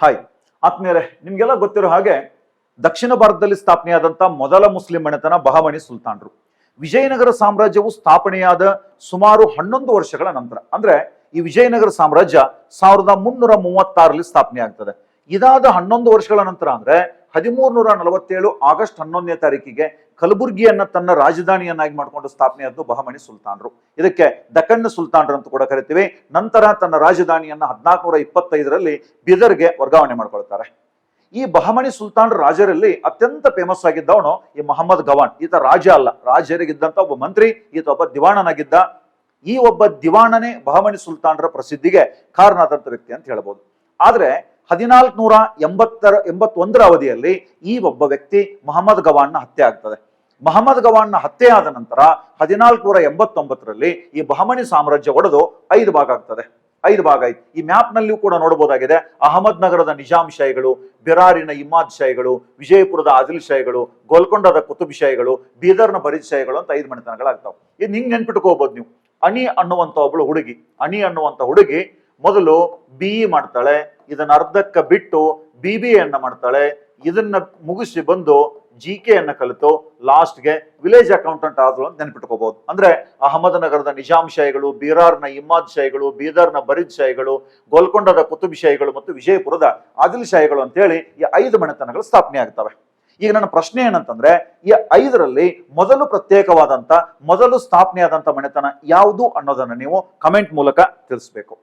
Hi ಆತ್ಮೀಯರೇ, ನಿಮ್ಗೆಲ್ಲ ಗೊತ್ತಿರೋ ಹಾಗೆ ದಕ್ಷಿಣ ಭಾರತದಲ್ಲಿ ಸ್ಥಾಪನೆಯಾದಂತಹ ಮೊದಲ ಮುಸ್ಲಿಂ ಮನೆತನ ಬಹಮನಿ ಸುಲ್ತಾನರು. ವಿಜಯನಗರ ಸಾಮ್ರಾಜ್ಯವು ಸ್ಥಾಪನೆಯಾದ ಸುಮಾರು 11 ವರ್ಷಗಳ ನಂತರ, ಅಂದ್ರೆ ಈ ವಿಜಯನಗರ ಸಾಮ್ರಾಜ್ಯ 1336ರಲ್ಲಿ ಸ್ಥಾಪನೆ ಆಗ್ತದೆ. ಇದಾದ 11 ವರ್ಷಗಳ ನಂತರ ಅಂದ್ರೆ 1347 ಆಗಸ್ಟ್ 11ನೇ ತಾರೀಕಿಗೆ ಕಲಬುರ್ಗಿಯನ್ನ ತನ್ನ ರಾಜಧಾನಿಯನ್ನಾಗಿ ಮಾಡಿಕೊಂಡು ಸ್ಥಾಪನೆಯಾದ್ದು ಬಹಮನಿ ಸುಲ್ತಾನರು. ಇದಕ್ಕೆ ದಕ್ಕನ್ ಸುಲ್ತಾನರು ಅಂತ ಕೂಡ ಕರಿತೀವಿ. ನಂತರ ತನ್ನ ರಾಜಧಾನಿಯನ್ನ 1425ರಲ್ಲಿ ಬೀದರ್ಗೆ ವರ್ಗಾವಣೆ ಮಾಡ್ಕೊಳ್ತಾರೆ. ಈ ಬಹಮನಿ ಸುಲ್ತಾನ್ ರಾಜರಲ್ಲಿ ಅತ್ಯಂತ ಫೇಮಸ್ ಆಗಿದ್ದವನು ಈ ಮೊಹಮ್ಮದ್ ಗವಾನ್. ಈತ ರಾಜ ಅಲ್ಲ, ರಾಜರಿಗಿದ್ದಂತ ಒಬ್ಬ ಮಂತ್ರಿ, ಈತ ಒಬ್ಬ ದಿವಾಣನಾಗಿದ್ದ. ಈ ಒಬ್ಬ ದಿವಾಣನೇ ಬಹಮನಿ ಸುಲ್ತಾನರ ಪ್ರಸಿದ್ಧಿಗೆ ಕಾರಣಾದಂತ ವ್ಯಕ್ತಿ ಅಂತ ಹೇಳ್ಬೋದು. ಆದ್ರೆ 1481ರ ಅವಧಿಯಲ್ಲಿ ಈ ಒಬ್ಬ ವ್ಯಕ್ತಿ ಮೊಹಮ್ಮದ್ ಗವಾನ್ನ ಹತ್ಯೆ ಆಗ್ತದೆ. ಮೊಹಮ್ಮದ್ ಗವಾನ್ನ ಹತ್ಯೆ ಆದ ನಂತರ 1489ರಲ್ಲಿ ಈ ಬಹಮನಿ ಸಾಮ್ರಾಜ್ಯ ಒಡೆದು 5 ಭಾಗ ಆಗ್ತದೆ. 5 ಭಾಗ ಆಯ್ತು. ಈ ಮ್ಯಾಪ್ ನಲ್ಲಿಯೂ ಕೂಡ ನೋಡಬಹುದಾಗಿದೆ. ಅಹಮದ್ ನಗರದ ನಿಜಾಮ್ ಶಾಹಿಗಳು, ಬಿರಾರಿನ ಇಮಾದ್ ಶಾಹಿಗಳು, ವಿಜಯಪುರದ ಆದಿಲ್ ಶಾಹಿಗಳು, ಗೋಲ್ಕೊಂಡದ ಕುತುಬ್ ಶಾಹಿಗಳು, ಬೀದರ್ನ ಬರೀದ್ ಶಾಹಿಗಳು ಅಂತ 5 ಮನೆತನಗಳಾಗ್ತಾವ. ಇದು ಹಿಂಗ್ ನೆನ್ಪಿಟ್ಕೋಬಹುದು ನೀವು. ಅಣಿ ಅನ್ನುವಂತ ಒಬ್ಳು ಹುಡುಗಿ, ಅಣಿ ಅನ್ನುವಂತ ಹುಡುಗಿ ಮೊದಲು BE ಮಾಡ್ತಾಳೆ. ಇದನ್ನ ಅರ್ಧಕ್ಕ ಬಿಟ್ಟು BBA ಅನ್ನ ಮಾಡ್ತಾಳೆ. ಇದನ್ನ ಮುಗಿಸಿ ಬಂದು GK ಅನ್ನ ಕಲಿತು ಲಾಸ್ಟ್ಗೆ ವಿಲೇಜ್ ಅಕೌಂಟೆಂಟ್ ಆದ್ರು ಅಂತ ನೆನ್ಪಿಟ್ಕೋಬಹುದು. ಅಂದ್ರೆ ಅಹಮದ್ ನಗರದ ನಿಜಾಮ್ ಶಾಹಿಗಳು, ಬೀರಾರ್ನ ಇಮಾದ್ ಶಾಹಿಗಳು, ಬೀದರ್ನ ಬರೀದ್ ಶಾಹಿಗಳು, ಗೋಲ್ಕೊಂಡದ ಕುತುಬ್ ಶಾಹಿಗಳು ಮತ್ತು ವಿಜಯಪುರದ ಆದಿಲ್ ಶಾಹಿಗಳು ಅಂತೇಳಿ ಈ 5 ಮನೆತನಗಳು ಸ್ಥಾಪನೆ ಆಗ್ತವೆ. ಈಗ ನನ್ನ ಪ್ರಶ್ನೆ ಏನಂತಂದ್ರೆ, ಈ 5ರಲ್ಲಿ ಮೊದಲು ಪ್ರತ್ಯೇಕವಾದಂತ, ಮೊದಲು ಸ್ಥಾಪನೆಯಾದಂತ ಮನೆತನ ಯಾವುದು ಅನ್ನೋದನ್ನ ನೀವು ಕಮೆಂಟ್ ಮೂಲಕ ತಿಳಿಸ್ಬೇಕು.